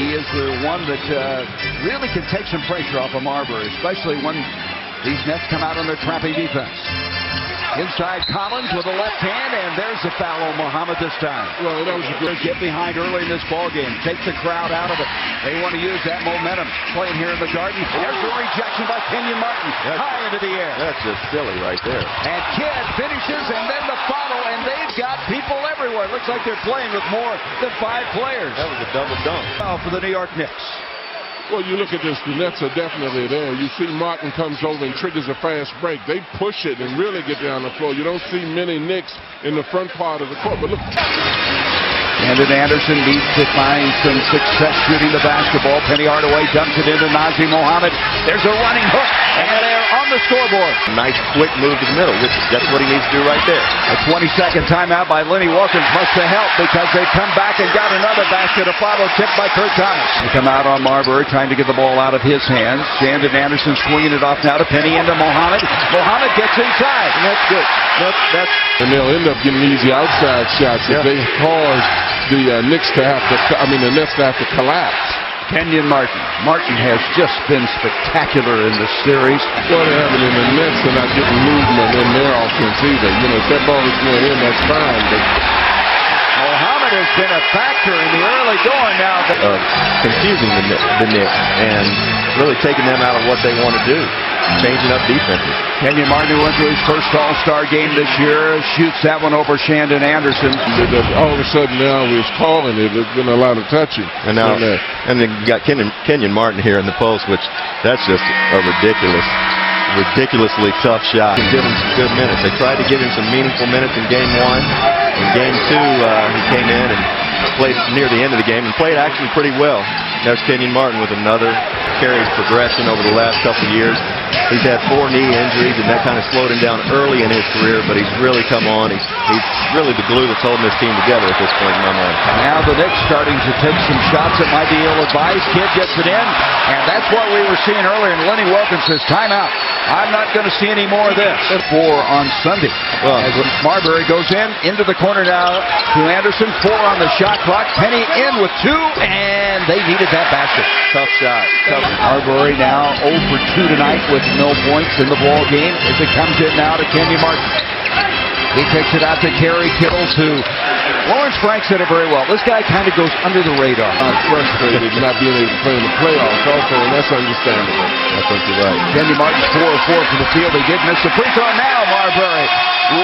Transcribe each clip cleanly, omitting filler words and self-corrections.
He is the one that really can take some pressure off of Marbury, especially when these Nets come out on their trapping defense. Inside Collins with a left hand, and there's the foul on Muhammad this time. Well, that was a good get behind early in this ball game. Take the crowd out of it. They want to use that momentum. Playing here in the Garden. There's a rejection by Kenyon Martin. High into the air. That's just silly right there. And Kidd finishes, and then the follow, and they've got people everywhere. Looks like they're playing with more than 5 players. That was a double dunk. Foul for the New York Knicks. Well, you look at this, the Nets are definitely there. You see Martin comes over and triggers a fast break. They push it and really get down the floor. You don't see many Knicks in the front part of the court. But look. Brandon Anderson needs to find some success shooting the basketball. Penny Hardaway dumps it into Nazir Mohammed. There's a running hook, and they're on the scoreboard. Nice quick move to the middle. That's what he needs to do right there. A 20-second timeout by Lenny Wilkins must have helped because they come back and got another basket. A follow tipped by Kurt Thomas. They come out on Marbury trying to get the ball out of his hands. Brandon Anderson swinging it off now to Penny into Mohammed. Mohammed gets inside, and that's good. And they'll end up getting easy outside shots if they cause the Knicks to have to, the Nets to have to collapse. Kenyon Martin. Martin has just been spectacular in this series. What happened in the Nets, they're not getting movement in their offense either. You know, if that ball is going in, that's fine. But Mohammed has been a factor in the early going now. Confusing the Knicks and really taking them out of what they want to do. Changing up defenses. Kenyon Martin went to his first All-Star game this year, shoots that one over Shandon Anderson. All of a sudden now he's calling it. There's been a lot of touching. And now, and then you got Kenyon Martin here in the post, which that's just a ridiculously tough shot. And give him some good minutes. They tried to give him some meaningful minutes in game 1. In game 2, he came in and played near the end of the game and played actually pretty well. There's Kenyon Martin with another carries progression over the last couple of years. He's had 4 knee injuries, and that kind of slowed him down early in his career, but he's really come on. He's really the glue that's holding this team together at this point in my mind. Now the Knicks starting to take some shots that might be ill-advised. Kidd gets it in, and that's what we were seeing earlier. And Lenny Wilkins says, timeout. I'm not going to see any more of this. 4 on Sunday. Well, as Marbury goes into the corner now to Anderson. 4 on the shot clock. Penny in with 2, and they needed that basket. Tough shot. Marbury now 0 for 2 tonight with no points in the ball game as it comes in now to Kenyon Martin. He takes it out to Kerry Kittles, who Lawrence Frank said it very well. This guy kind of goes under the radar. Frustrated not being able to play in the playoffs also, and that's understandable. I think you're right. Kenyon Martin's 4 of 4 from the field. He did miss the free throw. Now Marbury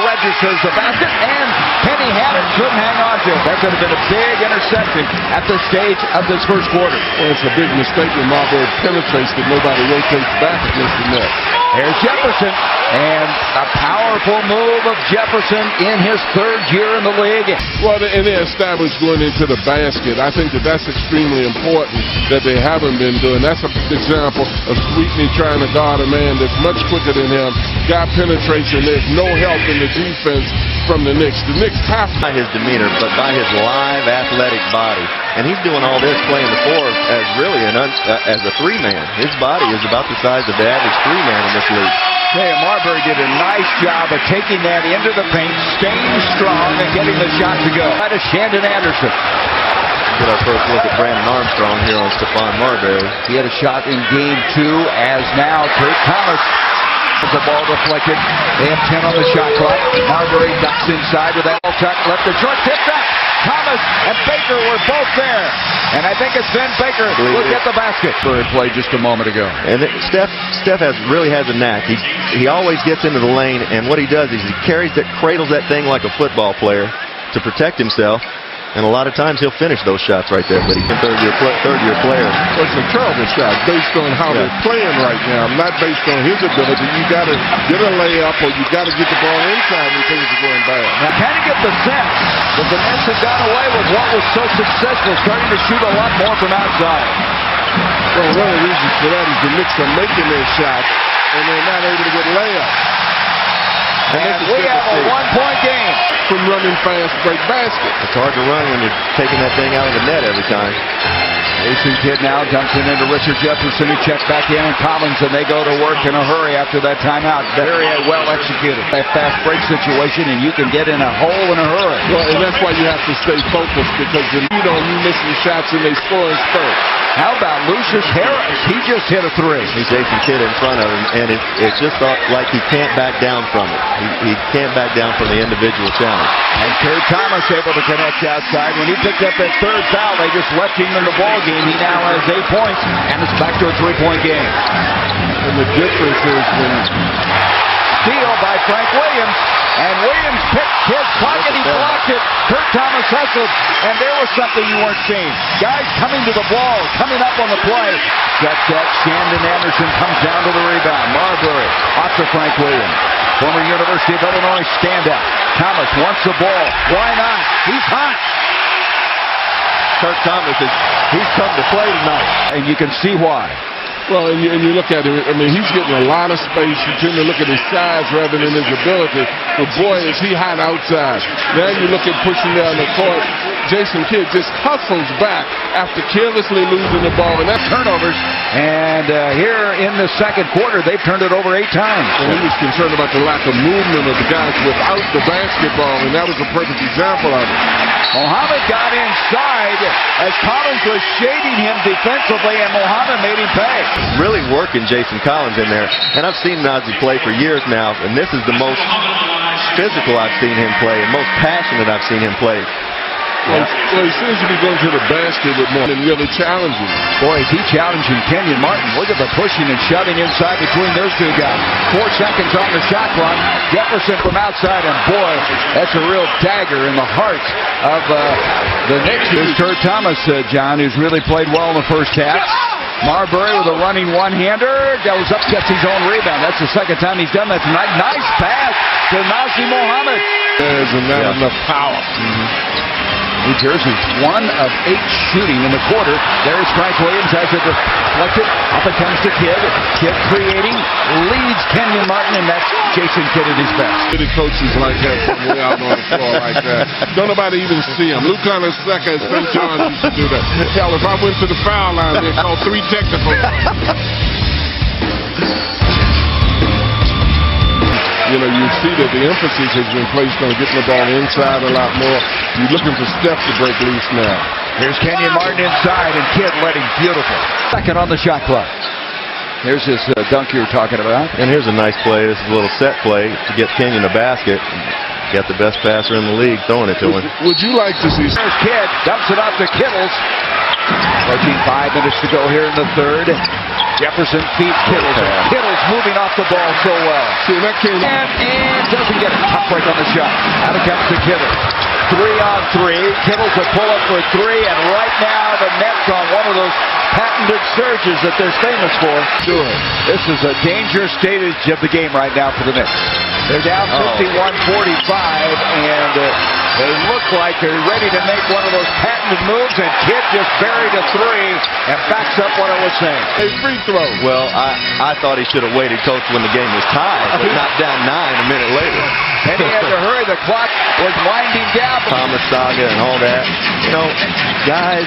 registers the basket, and Penny had it, couldn't hang on to it. That could have been a big interception at the stage of this first quarter. Well, it's a big mistake when Marbury penetrates that nobody rotates back against the net. There's Jefferson, and a powerful move of Jefferson in his 3rd year in the league. Well, and they're established going into the basket. I think that's extremely important that they haven't been doing. That's an example of Sweetney trying to guard a man that's much quicker than him. Guy penetrates, and there's no help in the defense from the Knicks. The Knicks have to. By his demeanor, but by his live athletic body. And he's doing all this playing the 4 as really as a 3-man. His body is about the size of the average 3-man in this league. Hey, Marbury did a nice job of taking that into the paint, staying strong, and getting the shot to go. That is Shandon Anderson. Get our first look at Brandon Armstrong here on Stephon Marbury. He had a shot in game 2, as now Kurt Thomas. The ball deflected. They have 10 on the shot clock. Marbury ducks inside with that ball tuck. Left the short tip back. Thomas and Baker were both there. And I think it's Ben Baker who will get the basket. Bird played just a moment ago. And Steph really has a knack. He always gets into the lane, and what he does is he cradles that thing like a football player to protect himself. And a lot of times he'll finish those shots right there, but he's a third-year player. Well, it's a terrible shot based on how they're playing right now, not based on his ability. You got to get a layup or you got to get the ball inside when things are going bad. Now, kind of get the sense that the Nets have gone away with what was so successful, starting to shoot a lot more from outside. Well, one of the reasons for that is the Knicks are making their shots, and they're not able to get layups. And we have a 1-point game. From running fast break basket. It's hard to run when you're taking that thing out of the net every time. They Jason Kidd now dumps it into Richard Jefferson. He checks back in, and Collins, and they go to work in a hurry after that timeout. Very well executed. A fast break situation, and you can get in a hole in a hurry. Well, and that's why you have to stay focused, because if you don't, you missing shots and they score and spurt. How about Lucius Harris? He just hit a three. He's Jason Kidd in front of him, and it's just like he can't back down from it. He can't back down from the individual challenge. And Kurt Thomas able to connect outside. When he picked up that third foul, they just left him in the ball game. He now has 8 points, and it's back to a 3-point game. And the difference is when Steal by Frank Williams, and Williams picked his pocket. He blocked it. Kurt Thomas hustled, and there was something you weren't seeing. Guys coming to the ball, coming up on the play. Check. Shandon Anderson comes down to the rebound. Marbury off to Frank Williams. Former University of Illinois standout. Thomas wants the ball. Why not? He's hot. Kurt Thomas, he's come to play tonight. And you can see why. well, and you look at him, I mean, he's getting a lot of space. You tend to look at his size rather than his ability. But boy, is he hot outside. Now you look at pushing down the court. Jason Kidd just hustles back after carelessly losing the ball, and that's turnovers. And here in the second quarter, they've turned it over 8 times. And he was concerned about the lack of movement of the guys without the basketball, and that was a perfect example of it. Mohammed got inside as Collins was shading him defensively, and Mohammed made him pay. Really working Jason Collins in there. And I've seen Nazi play for years now, and this is the most physical I've seen him play and most passionate I've seen him play. Well, he seems to be going to the basket with more and really challenging. Boy, is he challenging Kenyon Martin. Look at the pushing and shoving inside between those two guys. 4 seconds on the shot clock. Jefferson from outside, and boy, that's a real dagger in the heart of the Knicks. Here's Kurt Thomas, John, who's really played well in the first half. Marbury with a running one-hander. Goes up, gets his own rebound. That's the second time he's done that tonight. Nice pass to Nazi Mohammed. There's not enough power. New Jersey's 1 of 8 shooting in the quarter. There's Frank Williams as it deflected. Up it comes to Kidd. Kidd creating, leads Kenyon Martin, and that's Jason Kidd at his best. City coaches like that from way out on the floor like that. Don't nobody even see him. Luke Hunter second, St. John's used to do that. Hell, if I went to the foul line, they'd call 3 technicals. You know, you see that the emphasis has been placed on getting the ball inside a lot more. You're looking for Steph to break loose now. Here's Kenyon Martin inside, and Kidd letting beautiful. Second on the shot clock. There's this dunk you were talking about. And here's a nice play. This is a little set play to get Kenyon a basket. Got the best passer in the league throwing it to him. Would you like to see... There's Kidd, dumps it off to Kittles. Approaching 5 minutes to go here in the third. Jefferson feeds Kittles. Kittles moving off the ball so well. See, that came... And doesn't get a tough break on the shot. Out it comes to Kittles. 3-on-3. Kittles will pull up for 3, and right now the Nets on one of those patented surges that they're famous for. Sure. This is a dangerous stage of the game right now for the Knicks. They're down 51-45, and they look like they're ready to make one of those patented moves, and Kidd just buried a 3 and backs up what I was saying. A free throw. Well, I thought he should have waited, Coach, when the game was tied, but not down 9 a minute later. And he had to hurry. The clock was winding down. Thomas saga and all that. You know, guys,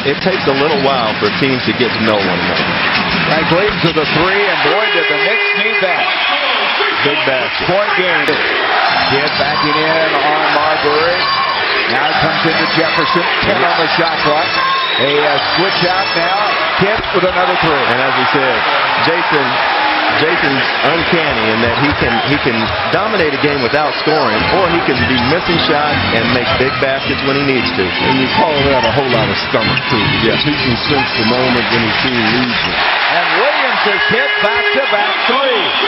it takes a little while for teams to get to know one another. Frank Williams with a 3, and boy, did the Knicks need that. Big basket. Point game. Kidd backing in on Marbury. Now it comes into Jefferson. 10 on the shot clock. A switch out now. Kidd with another 3. And as we said, Jason's uncanny in that he can dominate a game without scoring, or he can be missing shots and make big baskets when he needs to. And you call that a whole lot of stomach, too. Yes. He can sense the moment when his team leads him. And Williams has hit back-to-back 3.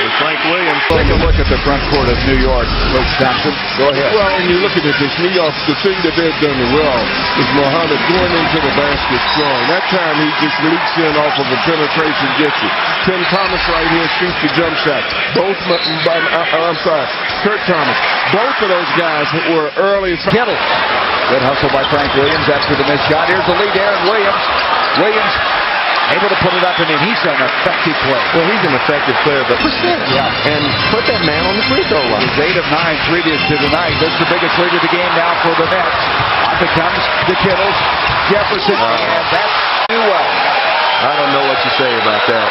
And Frank Williams. Take a look at the front court of New York. Coach Thompson, go ahead. Well, when you're looking at this, New York, the thing that they've done well is Mohammed going into the basket strong. That time he just leaks in off of a penetration, gets it. Tim Thomas right here shoots the jump shot. Kurt Thomas. Both of those guys were early. Kittle. Good hustle by Frank Williams after the missed shot. Here's the lead, Aaron Williams. Williams able to put it up, and he's an effective player. Well, he's an effective player, but and put that man on the free throw line. He's 8 of 9 previous to tonight. This is the biggest lead of the game now for the Nets. Off it comes to Kittles. Jefferson, and that's too well. what you say about that.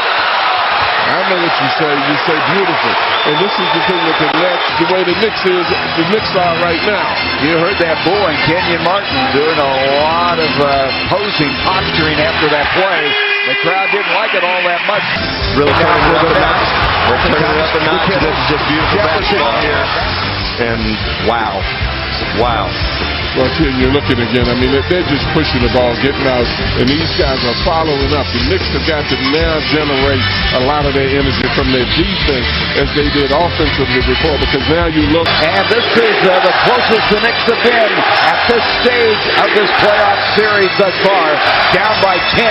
I know what you say. You say beautiful. And this is the thing with the Nets, the way the Knicks are right now. You heard that bull and Kenyon Martin doing a lot of posing, posturing after that play. The crowd didn't like it all that much. Really turning it up a notch. They're turning it up a notch. This is just beautiful basketball here. And wow. Wow. Well, here you're looking again. I mean, they're just pushing the ball, getting out, and these guys are following up. The Knicks have got to now generate a lot of their energy from their defense as they did offensively before, because now you look. And this is the closest the Knicks have been at this stage of this playoff series thus far. Down by 10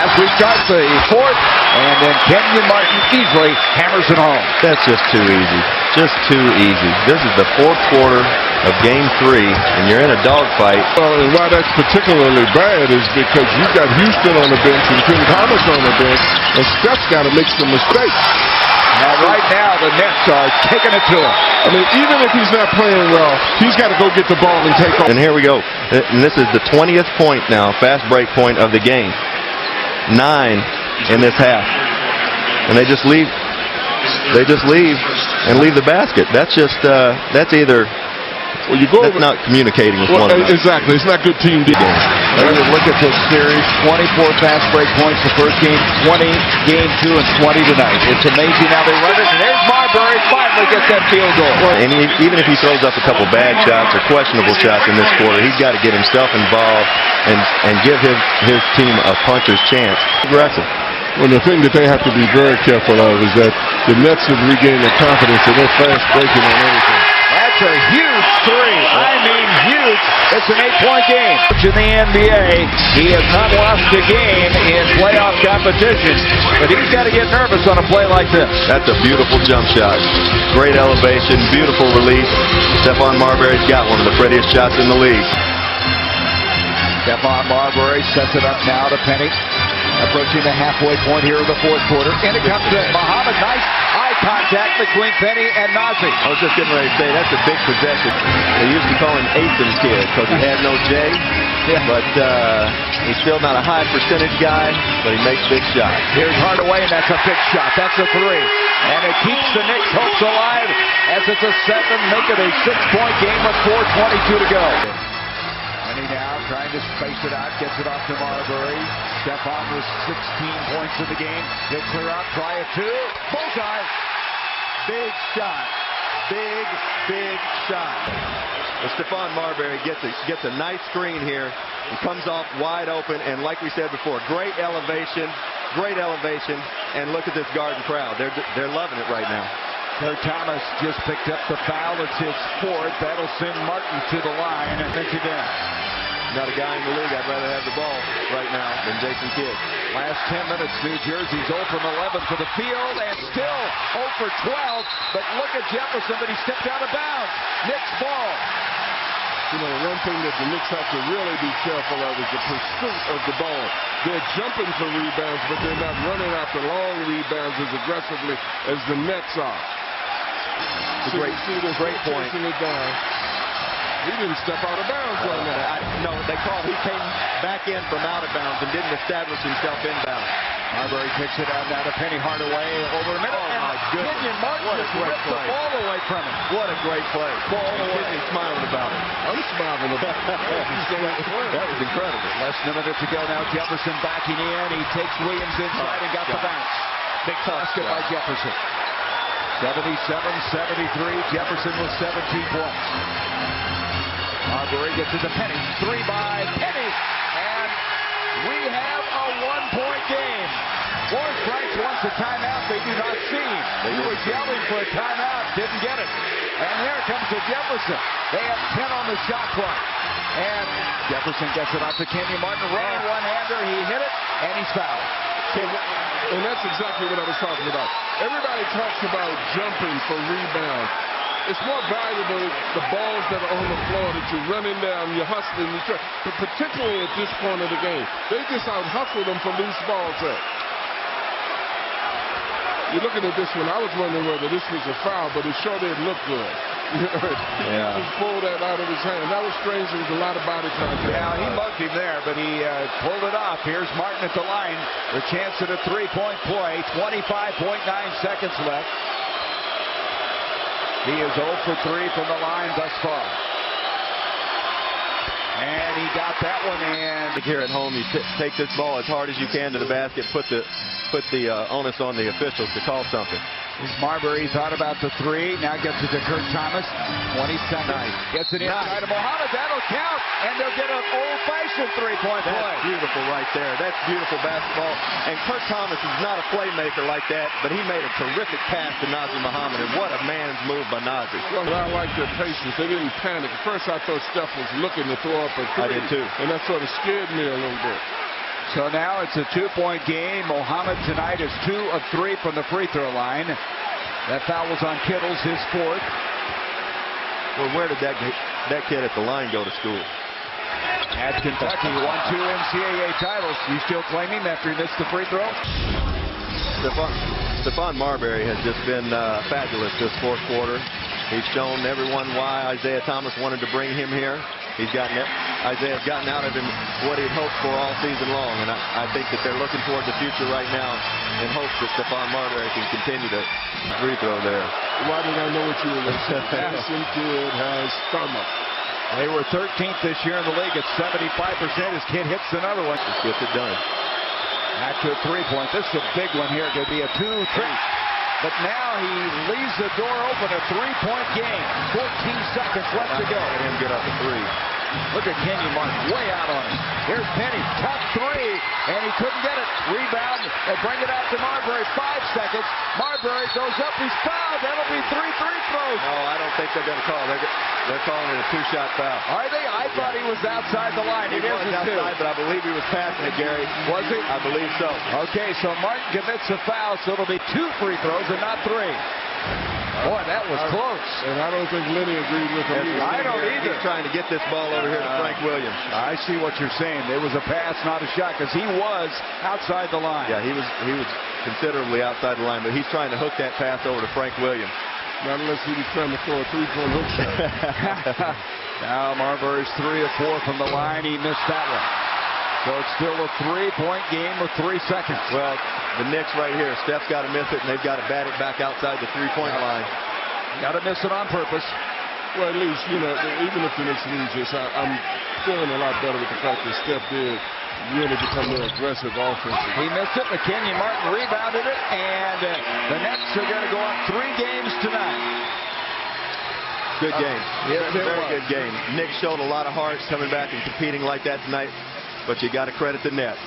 as we start the fourth, and then Kenyon Martin easily hammers it home. That's just too easy. Just too easy. This is the fourth quarter of Game 3, and you're in a dogfight. Well, and why that's particularly bad is because you've got Houston on the bench and Tim Thomas on the bench, and Steph's got to make some mistakes. Now, right now, the Nets are taking it to him. I mean, even if he's not playing well, he's got to go get the ball and take off. And here we go. And this is the 20th point now, fast break point of the game. 9 in this half. And they just leave. They just leave and leave the basket. That's just, that's either... Well, you go that's not communicating with one another. Exactly. It's not good team defense. Look at this series. 24 fast break points the first game, 20 game 2, and 20 tonight. It's amazing how they run it. And there's Marbury finally gets that field goal. And even if he throws up a couple bad shots or questionable shots in this quarter, he's got to get himself involved and give his team a puncher's chance. Aggressive. Well, the thing that they have to be very careful of is that the Nets have regained their confidence and they're fast breaking on everything. That's a huge three. I mean huge. It's an 8-point game. In the NBA, he has not lost a game in playoff competition, but he's got to get nervous on a play like this. That's a beautiful jump shot. Great elevation, beautiful release. Stephon Marbury's got one of the prettiest shots in the league. Stephon Marbury sets it up now to Penny. Approaching the halfway point here in the fourth quarter. And it comes to Muhammad. Nice eye contact between Penny and Nazi. I was just getting ready to say, that's a big possession. They used to call him Asen Kid because he had no J. Yeah. But he's still not a high percentage guy, but he makes big shots. Here's Hardaway, and that's a big shot. That's a three. And it keeps the Knicks' hopes alive as it's a 7, make it a 6-point game with 4:22 to go. Penny now trying to space it out, gets it off to Marbury. Stephon with 16 points in the game. He'll clear out, try a 2. Bullseye. Big shot. Big shot. Well, Stephon Marbury gets a nice screen here. He comes off wide open, and like we said before, great elevation, and look at this Garden crowd. They're loving it right now. Kurt Thomas just picked up the foul. It's his 4th. That'll send Martin to the line and think you down. Not a guy in the league I'd rather have the ball right now than Jason Kidd. Last 10 minutes, New Jersey's 0 from 11 for the field and still 0 for 12. But look at Jefferson, but he stepped out of bounds. Knicks ball. You know, one thing that the Knicks have to really be careful of is the pursuit of the ball. They're jumping for rebounds, but they're not running after long rebounds as aggressively as the Nets are. So great point. It down. He didn't step out of bounds on that. No, they called. He came back in from out of bounds and didn't establish himself inbound. Marbury picks it out now to Penny Hardaway over a minute. Oh, my goodness. Kenyon Martin just ripped the ball away from him. What a great play. Ball away. Kenyon smiling about it. I'm smiling about it. That was incredible. Less than a minute to go now. Jefferson backing in. He takes Williams inside and got the bounce. Big basket by Jefferson. 77-73. Jefferson with 17 points. Marbury gets it to Penny. 3 by Penny. And we have a 1-point game. Lawrence Franks wants a timeout they do not see. He was yelling for a timeout. Didn't get it. And here comes to Jefferson. They have 10 on the shot clock. And Jefferson gets it out to Kenyon Martin. Running one-hander. He hit it. And he's fouled. And that's exactly what I was talking about. Everybody talks about jumping for rebounds. It's more valuable the balls that are on the floor that you're running down, you're hustling, but particularly at this point of the game. They just out-hustle them for loose balls there. You're looking at this one. I was wondering whether this was a foul, but it sure didn't look good. He just pulled that out of his hand. That was strange. There was a lot of body contact. Now, he mugged him there, but he pulled it off. Here's Martin at the line. The chance at a three-point play. 25.9 seconds left. He is 0 for 3 from the line thus far. And he got that one in. Here at home, you take this ball as hard as you can to the basket, put the onus on the officials to call something. Marbury thought about the three. Now gets it to Kurt Thomas. 20 seconds. Nice. Gets it inside of Muhammad. That'll count. And they'll get an old-fashioned three-point play. That's beautiful right there. That's beautiful basketball. And Kurt Thomas is not a playmaker like that, but he made a terrific pass to Nazr Muhammad. And what a man's move by Nazr. Well, I like their patience. They didn't panic. At first, I thought Steph was looking to throw up a three. I did too. And that sort of scared me a little bit. So now it's a two-point game. Muhammad tonight is 2 of 3 from the free throw line. That foul was on Kittles, his fourth. Well, where did that kid at the line go to school? At Kentucky, won 2 NCAA titles. You still claim him after he missed the free throw? Stephon Marbury has just been fabulous this fourth quarter. He's shown everyone why Isaiah Thomas wanted to bring him here. Isaiah's gotten out of him what he'd hoped for all season long, and I think that they're looking toward the future right now in hopes that Stephon Marbury can continue to free throw there. Why did I know what you were going to say? Passing kid has stomach. They were 13th this year in the league at 75%. His kid hits another one. Just gets it done. Back to a three-point. This is a big one here. Could be a 2-3. But now he leaves the door open, a three-point game. 14 seconds left to go. Let him get up a three. Look at Kenyon Martin, way out on him. Here's Penny, tough three, and he couldn't get it. Rebound, and bring it out to Marbury. 5 seconds. Marbury goes up, he's fouled. That'll be 3 free throws. No, I don't think they're going to call. They're calling it a 2-shot foul. Are they? I thought he was outside the line. He was outside, but I believe he was passing it, Gary. Was he? I believe so. Okay, so Martin commits a foul, so it'll be 2 free throws and not 3. Boy, that was close. And I don't think Lenny agreed with him. I don't either. He's trying to get this ball over here to Frank Williams. I see what you're saying. It was a pass, not a shot, because he was outside the line. Yeah, he was considerably outside the line, but he's trying to hook that pass over to Frank Williams. Not unless he was trying to throw a three-point hook shot. Now Marbury's 3 of 4 from the line. He missed that one. So it's still a 3-point game with 3 seconds. Well, the Knicks right here, Steph's got to miss it, and they've got to bat it back outside the three-point line. Got to miss it on purpose. Well, at least, you know, even if the Knicks lose this, I'm feeling a lot better with the fact that Steph did really become more aggressive offensively. He missed it, but Kenyon Martin rebounded it, and the Nets are going to go up 3 games tonight. Good game. Yes, Very good game. Knicks showed a lot of heart coming back and competing like that tonight, but you got to credit the net.